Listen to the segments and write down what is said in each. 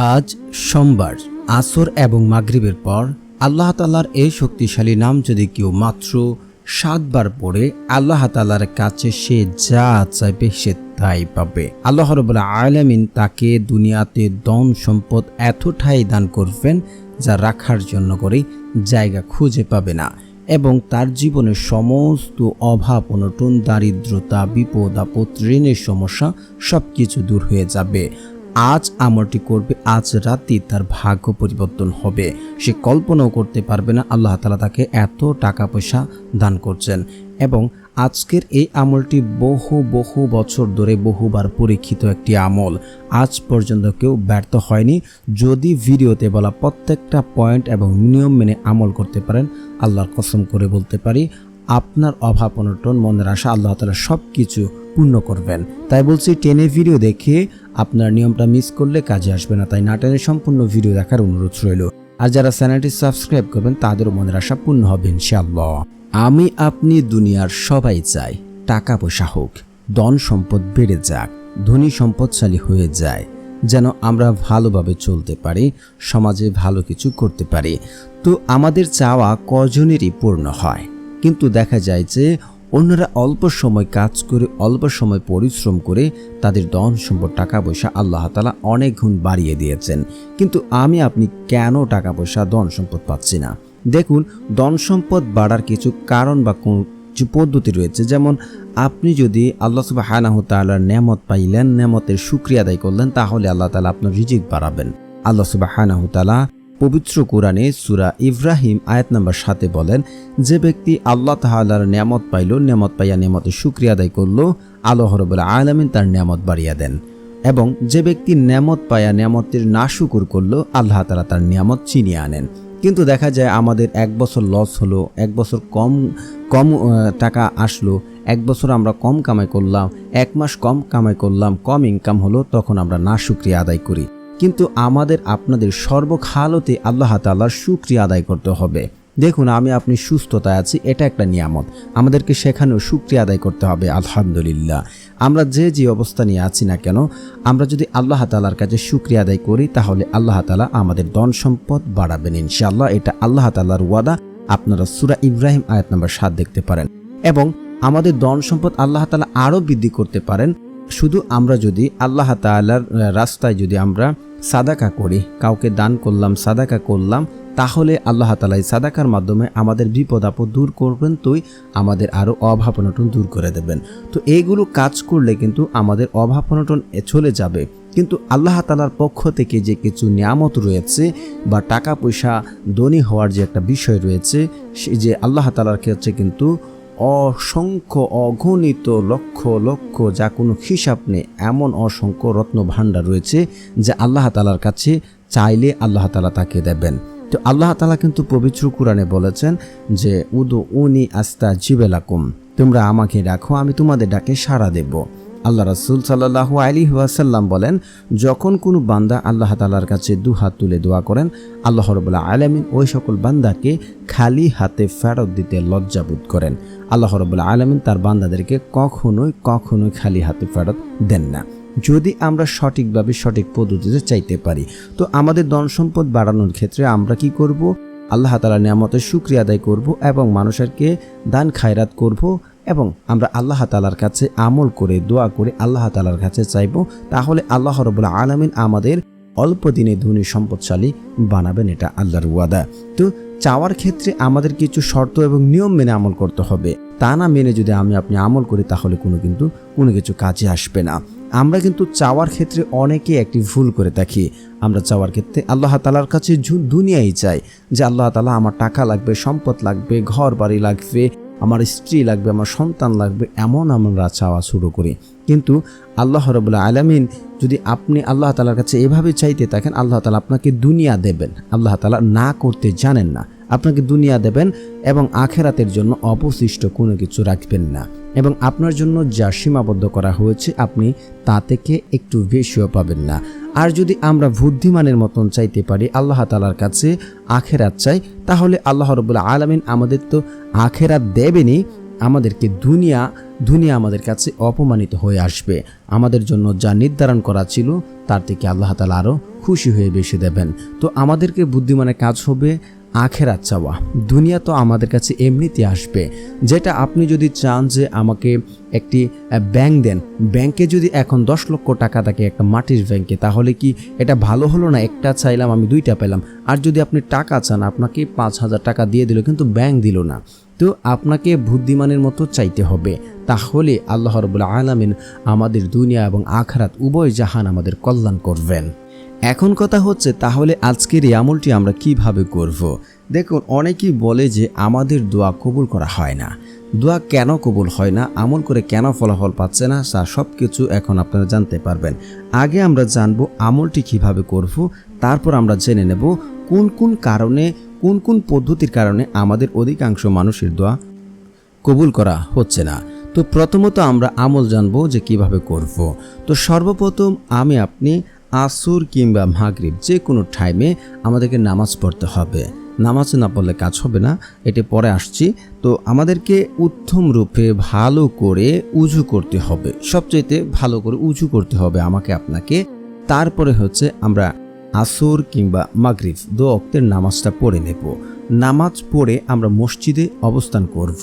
আজ সোমবার আসর এবং মাগরিবের পর আল্লাহ তাআলার এই শক্তিশালী নাম যদি কেউ মাত্র 7 বার পড়ে আল্লাহ তাআলার কাছে সে যা চাইবে সে তাই পাবে। আল্লাহ রাব্বুল আলামিন তাকে দুনিয়াতে ধন সম্পদ এতটাই দান করবেন যা রাখার জন্য করে জায়গা খুঁজে পাবে না, এবং তার জীবনের সমস্ত অভাব অনটন, দারিদ্রতা, বিপদ আপদ, ঋণের সমস্যা সবকিছু দূর হয়ে যাবে। আজ আমলটি করবে, আজ রাতে তার ভাগ্য পরিবর্তন হবে। সে কল্পনাও করতে পারবে না আল্লাহ তাআলা তাকে এত টাকা পয়সা দান করছেন। এবং আজকের এই আমলটি বহু বছর ধরে বহুবার পরীক্ষিত একটি আমল, আজ পর্যন্ত কেউ ব্যর্থ হয়নি। যদি ভিডিওতে বলা প্রত্যেকটা পয়েন্ট এবং নিয়ম মেনে আমল করতে পারেন, আল্লাহর কসম করে বলতে পারি আপনার অভাব অনটন, মনের আশা আল্লাহ তাআলা সব কিছু পূর্ণ করবেন। তাই বলছি, টেনে ভিডিও দেখে আপনার নিয়মটা মিস করলে কাজে আসবে না। তাই না টেনে সম্পূর্ণ ভিডিও দেখার অনুরোধ রইল। আর যারা চ্যানেলটি সাবস্ক্রাইব করবেন তাদেরও মনের আশা পূর্ণ হবে ইনশাআল্লাহ। আমি আপনি দুনিয়ার সবাই চাই টাকা পয়সা হোক, ধন সম্পদ বেড়ে যাক, ধনী সম্পদশালী হয়ে যায়, যেন আমরা ভালোভাবে চলতে পারি, সমাজে ভালো কিছু করতে পারি। তো আমাদের চাওয়া কজনেরই পূর্ণ হয়, কিন্তু দেখা যায় যে অন্যরা অল্প সময় কাজ করে, অল্প সময় পরিশ্রম করে তাদের ধন সম্পদ টাকা পয়সা আল্লাহ তাআলা অনেক গুণ বাড়িয়ে দিয়েছেন। কিন্তু আমি আপনি কেন টাকা পয়সা ধন সম্পদ পাচ্ছি না? দেখুন, ধন সম্পদ বাড়ার কিছু কারণ বা কিছু পদ্ধতি রয়েছে। যেমন আপনি যদি আল্লাহ সুবহানাহু তাআলার নেয়ামত পাইলেন, নেয়ামতের শুকরিয়া আদায় করলেন, তাহলে আল্লাহ তাআলা আপনার রিজিক বাড়াবেন। আল্লাহ সুবহানাহু তাআলা পবিত্র কোরআনে সূরা ইব্রাহিম আয়াত নাম্বার 7 বলেন, যে ব্যক্তি আল্লাহ তাআলার নেয়ামত পাইল, নেয়ামত পাইয়া নেয়ামতের শুকরিয়া আদায় করলো, আল্লাহ রাব্বুল আলামিন তার নেয়ামত বাড়িয়ে দেন। এবং যে ব্যক্তি নেয়ামত পাইয়া নেয়ামতের নাশুকুর করলো, আল্লাহ তাআলা তার নেয়ামত ছিনিয়ে আনেন। কিন্তু দেখা যায় আমাদের 1 বছর লস হলো, 1 বছর কম টাকা আসলো, 1 বছর আমরা কম কামাই করলাম, 1 মাস কম কামাই করলাম, কম ইনকাম হলো, তখন আমরা নাশুকরিয়া আদায় করি। কিন্তু আমাদের আপনাদের সর্বখালতে আল্লাহ তাআলার শুকরিয়া আদায় করতে হবে। দেখুন, আমি আপনি সুস্থতায় আছি, এটা একটা নিয়ামত, আমাদেরকে সেখানেও শুকরিয়া আদায় করতে হবে। আলহামদুলিল্লাহ, আমরা যে অবস্থা নিয়ে আছি না কেন, আমরা যদি আল্লাহ তাআলার কাছে শুকরিয়া আদায় করি, তাহলে আল্লাহ তাআলা আমাদের ধন সম্পদ বাড়াবেন ইনশাআল্লাহ। এটা আল্লাহ তাআলার ওয়াদা। আপনারা সূরা ইব্রাহিম আয়াত নাম্বার 7 দেখতে পারেন। এবং আমাদের ধন সম্পদ আল্লাহ তাআলা আরও বৃদ্ধি করতে পারেন শুধু আমরা যদি আল্লাহ তাআলার রাস্তায় যদি আমরা সাদাকা করি, কাউকে দান করলাম, সাদাকা করলাম, তাহলে আল্লাহ তাআলা এই সাদাকার মাধ্যমে আমাদের বিপদ আপদ দূর করবেন, তুই আমাদের আরও অভাব অনটন দূর করে দেবেন। তো এইগুলো কাজ করলে কিন্তু আমাদের অভাব অনটন চলে যাবে। কিন্তু আল্লাহ তাআলার পক্ষ থেকে যে কিছু নিয়ামত রয়েছে বা টাকা পয়সা ধনী হওয়ার যে একটা বিষয় রয়েছে, সে যে আল্লাহ তাআলার কাছে কিন্তু অসংখ্য অগণিত লক্ষ লক্ষ, যা কোনো হিসাব নেই, এমন অসংখ্য রত্ন ভাণ্ডার রয়েছে যা আল্লাহ তাআলার কাছে চাইলে আল্লাহ তাআলা তাকে দেবেন। তো আল্লাহ তাআলা কিন্তু পবিত্র কোরআনে বলেছেন যে উদউনি আস্তাজিব লাকুম, তোমরা আমাকে ডাকো, আমি তোমাদের ডাকে সাড়া দেব। আল্লাহ রাসূল সাল্লাল্লাহু আলাইহি ওয়াসাল্লাম বলেন, যখন কোনো বান্দা আল্লাহ তাআলার কাছে দুহাত তুলে দোয়া করেন, আল্লাহ রাব্বুল আলামিন ওই সকল বান্দাকে খালি হাতে ফেরত দিতে লজ্জাবোধ করেন। আল্লাহ রাব্বুল আলামিন তার বান্দাদেরকে কখনোই খালি হাতে ফেরত দেন না, যদি আমরা সঠিকভাবে সঠিক পদ্ধতিতে চাইতে পারি। তো আমাদের ধন সম্পদ বাড়ানোর ক্ষেত্রে আমরা কি করব? আল্লাহ তাআলার নিয়ামতের শুকরিয়া আদায় করব এবং মানুষকে দান খায়রাত করব, এবং আমরা আল্লাহ তাআলার কাছে আমল করে দোয়া করে আল্লাহ তাআলার কাছে চাইব। তাহলে আল্লাহ রাব্বুল আলামিন আমাদের অল্প দিনে ধনী সম্পদশালী বানাবেন, এটা আল্লাহর ওয়াদা। তো চাওয়ার ক্ষেত্রে আমাদের কিছু শর্ত এবং নিয়ম মেনে আমল করতে হবে। তা না মেনে যদি আপনি আমল করি, তাহলে কোনো কিছু কাজে আসবে না। আমরা কিন্তু চাওয়ার ক্ষেত্রে অনেকে একটি ভুল করে থাকি। আমরা চাওয়ার ক্ষেত্রে আল্লাহ তাআলার কাছে দুনিয়াই চাই, যে আল্লাহ তাআলা আমার টাকা লাগবে, সম্পদ লাগবে, ঘর বাড়ি লাগবে, আমার স্ত্রী লাগবে, আমার সন্তান লাগবে, এমন আমরা চাওয়া শুরু করি। কিন্তু আল্লাহ রাব্বুল আলামিন যদি আপনি আল্লাহ তাআলার কাছে এভাবে চাইতে থাকেন, আল্লাহ তাআলা আপনাকে দুনিয়া দেবেন। আল্লাহ তাআলা না করতে জানেন না, আপনাকে দুনিয়া দেবেন এবং আখেরাতের জন্য অবশিষ্ট কোনো কিছু রাখবেন না। এবং আপনার জন্য যা সীমাবদ্ধ করা হয়েছে আপনি তা থেকে একটু বেশিও পাবেন না। আর যদি আমরা বুদ্ধিমানের মতন চাইতে পারি, আল্লাহ তাআলার কাছে আখেরাত চাই, তাহলে আল্লাহ রাব্বুল আলামিন আমাদের তো আখেরাত দেবেনই, আমাদেরকে দুনিয়া আমাদের কাছে অপমানিত হয়ে আসবে। আমাদের জন্য যা নির্ধারণ করা ছিল তার থেকে আল্লাহ তাআলা আরও খুশি হয়ে বেশি দেবেন। তো আমাদেরকে বুদ্ধিমানের কাজ হবে আখেরাত চাওয়া। দুনিয়া তো আমাদের কাছে এমনিতে আসবে। যেটা আপনি যদি চান যে আমাকে একটি ব্যাংক দেন, ব্যাংকে যদি এখন 10 লক্ষ টাকা থাকে একটা মাটির ব্যাংকে, তাহলে কি এটা ভালো হলো না? একটা চাইলাম আমি 2টা পেলাম। আর যদি আপনি টাকা চান, আপনাকে 5,000 টাকা দিয়ে দিল কিন্তু ব্যাংক দিল না। তো আপনাকে বুদ্ধিমানের মতো চাইতে হবে, তাহলে আল্লাহ রাব্বুল আলামিন আমাদের দুনিয়া এবং আখিরাত উভয় জাহান আমাদের কল্যাণ করবেন। এখন কথা হচ্ছে, তাহলে আজকের এই আমলটি আমরা কিভাবে করব? দেখুন, অনেকেই বলে যে আমাদের দোয়া কবুল করা হয় না। দোয়া কেন কবুল হয় না, আমল করে কেন ফলাফল পাচ্ছে না, তা সব কিছু এখন আপনারা জানতে পারবেন। আগে আমরা জানবো আমলটি কিভাবে করব, তারপর আমরা জেনে নেব কোন কোন কারণে, কোন কোন পদ্ধতির কারণে আমাদের অধিকাংশ মানুষের দোয়া কবুল করা হচ্ছে না। তো প্রথমত আমরা আমল জানবো যে কিভাবে করব। তো সর্বপ্রথম আপনি আসর কিংবা মাগরিব যে কোনো টাইমে আমাদেরকে নামাজ পড়তে হবে। নামাজ না পড়লে কাজ হবে না, এটি পরে আসছি। তো আমাদেরকে উত্তম রূপে ভালো করে উজু করতে হবে, সবচাইতে ভালো করে উজু করতে হবে আমাকে আপনাকে। তারপরে হচ্ছে আমরা আসর কিংবা মাগরিব 2 ওয়াক্তের নামাজটা পড়ে নেব। নামাজ পড়ে আমরা মসজিদে অবস্থান করব।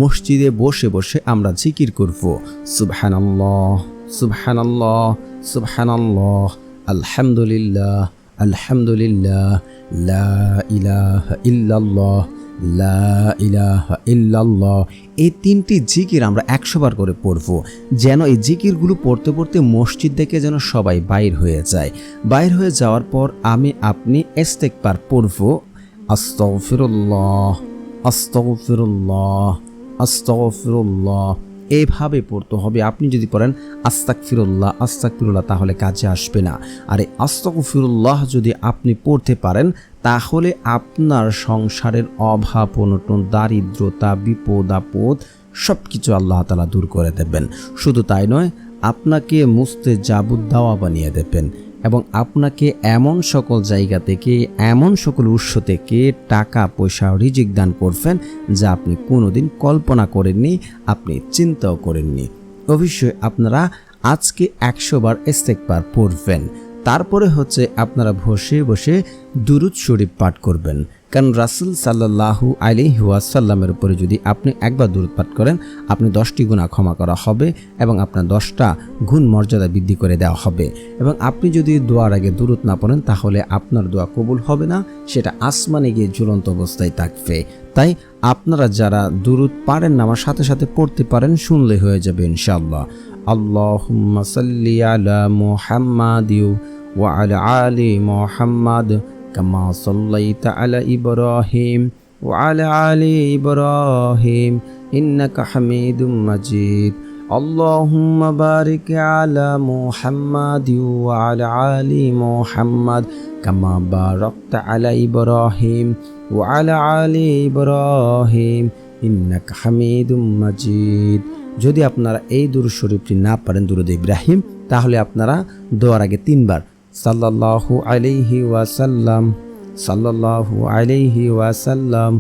মসজিদে বসে বসে আমরা জিকির করব, সুবহানাল্লাহ সুবহানাল্লাহ সুবহানাল্লাহ, আলহামদুলিল্লাহ আলহামদুলিল্লাহ, লা ইলাহা ইল্লাল্লাহ লা ইলাহা ইল্লাল্লাহ। এই 3টি জিকির আমরা 100 বার করে পড়ব, যেন এই জিকিরগুলো পড়তে পড়তে মসজিদ থেকে যেন সবাই বাইর হয়ে যায়। বাইর হয়ে যাওয়ার পর আপনি ইস্তেগফার পড়ব, আস্তাগফিরুল্লাহ আস্তাগফিরুল্লাহ আস্তাগফিরুল্লাহ, এইভাবে পড়তে হবে। আপনি যদি পড়েন আস্তাগফিরুল্লাহ আস্তাগফিরুল্লাহ, তাহলে কাজে আসবে না। আর এই আস্তাগফিরুল্লাহ যদি আপনি পড়তে পারেন, তাহলে আপনার সংসারের অভাব অনটন, দারিদ্রতা, বিপদ আপদ সব কিছু আল্লাহ তাআলা দূর করে দেবেন। শুধু তাই নয়, আপনাকে মুস্তাজাবুদ দাওয়া বানিয়ে দেবেন এবং আপনাকে এমন সকল জায়গা থেকে, এমন সকল উৎস থেকে টাকা পয়সা রিজিক দান করবেন যা আপনি কোনোদিন কল্পনা করেননি, আপনি চিন্তাও করেননি। অবশ্যই আপনারা আজকে 100 বার ইস্তেগফার পড়বেন। তারপরে হচ্ছে আপনারা বসে বসে দুরূদ শরীফ পাঠ করবেন, কারণ রাসূল সাল্লাল্লাহু আলাইহি ওয়াসাল্লামের উপরে যদি আপনি একবার দুরূদ পাঠ করেন, আপনি 10টি গুনাহ ক্ষমা করা হবে এবং আপনার 10টা গুণ মর্যাদা বৃদ্ধি করে দেওয়া হবে। এবং আপনি যদি দোয়ার আগে দুরূদ না পড়েন, তাহলে আপনার দোয়া কবুল হবে না, সেটা আসমানে গিয়ে ঝুলন্ত অবস্থায় থাকবে। তাই আপনারা যারা দুরূদ পারেন না, আমার সাথে সাথে পড়তে পারেন, শুনলে হয়ে যাবে ইনশাআল্লাহ। আল্লাহুম্মা সাল্লি আলা মুহাম্মাদিন ওয়া আলা আলি মুহাম্মাদ কামা সাল্লাইতা আলা ইব্রাহিম ওয়া আলা আলি ইব্রাহিম ইন্নাকা হামিদুম মাজিদ। আল্লাহুম্মা বারিক আলা মুহাম্মাদিন ওয়া আলা আলি মুহাম্মাদ কামা বারাকতা আলা ইব্রাহিম ওয়া আলা আলি ইব্রাহিম ইন্নাকা হামিদুম মাজিদ। যদি আপনারা এই দুরূদ শরীফটি না পারেন, দুরূদ ইব্রাহিম, তাহলে আপনারা দোয়ার আগে 3 বার সাল্লাল্লাহু আলাইহি ওয়াসাল্লাম সাল্লাল্লাহু আলাইহি ওয়াসাল্লাম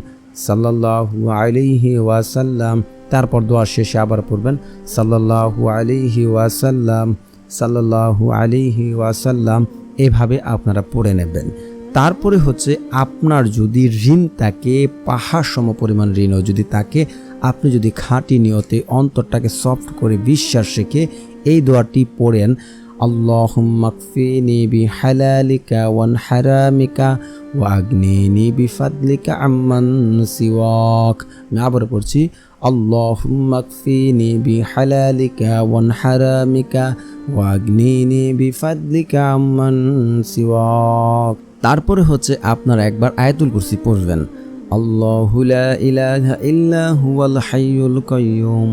সাল্লাল্লাহু আলাইহি ওয়াসাল্লাম, তারপর দোয়ার শেষে আবার পড়বেন সাল্লাল্লাহু আলাইহি ওয়াসাল্লাম সাল্লাল্লাহু আলাইহি ওয়াসাল্লাম। এভাবে আপনারা পড়ে নেবেন। তারপরে হচ্ছে আপনার যদি ঋণ থাকে, পাহাড় সম পরিমাণ ঋণও যদি থাকে, আপনি যদি খাঁটি নিয়তে অন্তরটাকে সফট করে বিশ্বাস রেখে এই দোয়াটি পড়েন, আল্লাহুম্মা কফিনি বিহালালিকা ওয়ান হারামিকা ওয়া আগনিনি বিফাদলিকা আম্মান সিওয়াক। আমি আবার পড়ছি, আল্লাহুম্মা কফিনি বিহালালিকা ওয়ান হারামিকা ওয়া আগনিনি বিফাদলিকা আম্মান সিওয়াক। তারপরে হচ্ছে আপনারা একবার আয়াতুল কুরসি পড়বেন, আল্লাহু লা ইলাহা ইল্লা হুয়াল হাইয়ুল কাইয়্যুম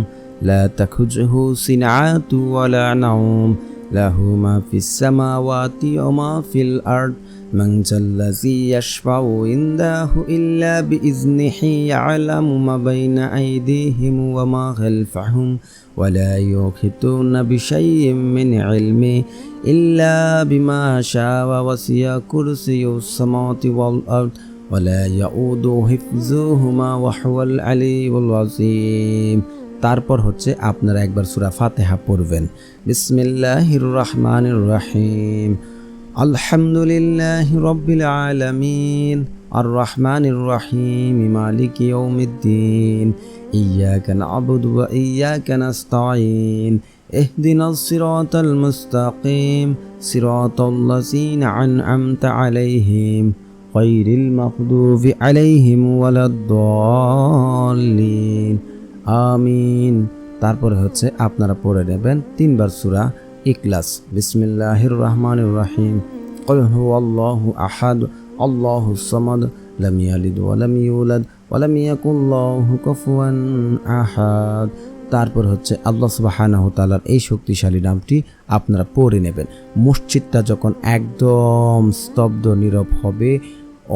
লা তাখুযুহু সিনআতু ওয়ালা নাওম লাহু মা ফিস সামাওয়াতি ওয়া মা ফিল আরদ মান জাল্লাযী ইয়াশফাউ ইনদাহু ইল্লা বিইজনিহি ইয়ালামু মা বাইনা আইদিহিম ওয়া মা খালফাহুম ওয়া লা ইউহিতুনা বিশাইইম মিন ইলমি ইল্লা বিমা শাআ ওয়া ওয়াসিয়া কুরসিয়ুস সামাওয়াতি ওয়াল আরদ ওয়ালা ইয়াউদু হিফযুহুমা ওয়া হুয়াল আলিয়্যুল আযীম। তারপর হচ্ছে আপনারা একবার সূরা ফাতিহা পড়বেন। বিসমিল্লাহির রহমানির রহিম, আলহামদুলিল্লাহি রাব্বিল আলামিন, আর রহমানির রহিম, মালিকি ইয়াউমিদ্দিন, ইয়াকা না'বুদু ওয়া ইয়াকা নাস্তাঈন, ইহদিনাস সিরাতাল মুস্তাকিম, সিরাতাল্লাযীনা আন'আমতা আলাইহিম গায়রিল মাগদুবি আলাইহিম ওয়ালাদ-দাল্লিন, আমিন। তারপরে হচ্ছে আপনারা পড়ে নেবেন 3 বার সূরা ইখলাস। বিসমিল্লাহির রহমানির রহিম, কুল হুয়াল্লাহু আহাদ, আল্লাহুস সামাদ, লাম ইয়ালিদ ওয়া লাম ইউলাদ ওয়া লাম ইয়াকুল লাহু কুফুয়ান আহাদ। তারপর হচ্ছে আল্লাহ সুবহানাহু ওয়া তাআলার এই শক্তিশালী নামটি আপনারা পড়ে নেবেন। মসজিদটা যখন একদম স্তব্ধ নীরব হবে,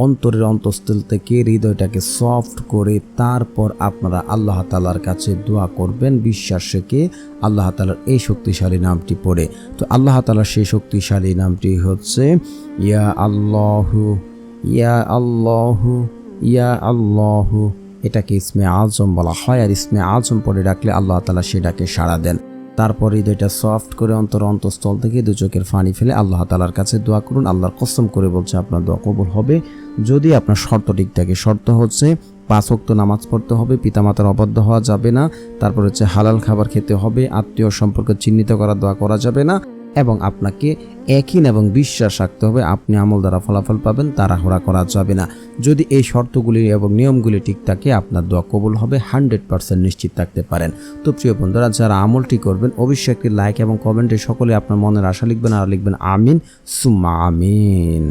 অন্তরের অন্তঃস্থল থেকে হৃদয়টাকে সফট করে তারপর আপনারা আল্লাহ তাআলার কাছে দোয়া করবেন বিশ্বাস রেখে আল্লাহ তাআলার এই শক্তিশালী নামটি পড়ে। তো আল্লাহ তাআলার সেই শক্তিশালী নামটি হচ্ছে ইয়া আল্লাহু, ইয়া আল্লাহু, ইয়া আল্লাহু। এটাকে ইসমে আজম বলা হয়, আর ইসমে আজম পড়ে রাখলে আল্লাহ তাআলা সেটাকে সাড়া দেন। তারপর হৃদয়টা সফট করে অন্তঃস্থল থেকে 2 চোখের পানি ফেলে আল্লাহ তাআলার কাছে দোয়া করুন। আল্লাহর কসম করে বলছে আপনার দোয়া কবুল হবে যদি আপনার শর্ত ঠিক থাকে। শর্ত হচ্ছে 5 ওয়াক্ত নামাজ পড়তে হবে, পিতামাতার অবাধ্য হওয়া যাবে না, তারপর হচ্ছে হালাল খাবার খেতে হবে, আত্মীয় সম্পর্ক চিহ্নিত করার দোয়া করা যাবে না, এবং আপনাকে একই এবং বিশ্বাস রাখতে হবে আপনি আমল দ্বারা ফলাফল পাবেন, তাড়াহুড়া করা যাবে না। যদি এই শর্তগুলি এবং নিয়মগুলি ঠিক থাকে আপনার দোয়া কবুল হবে, 100% নিশ্চিত থাকতে পারেন। তো প্রিয় বন্ধুরা, যারা আমলটি করবেন অবশ্যই একটি লাইক এবং কমেন্টে সকলে আপনার মনের আশা লিখবেন, আর লিখবেন আমিন সুম্মা আমিন।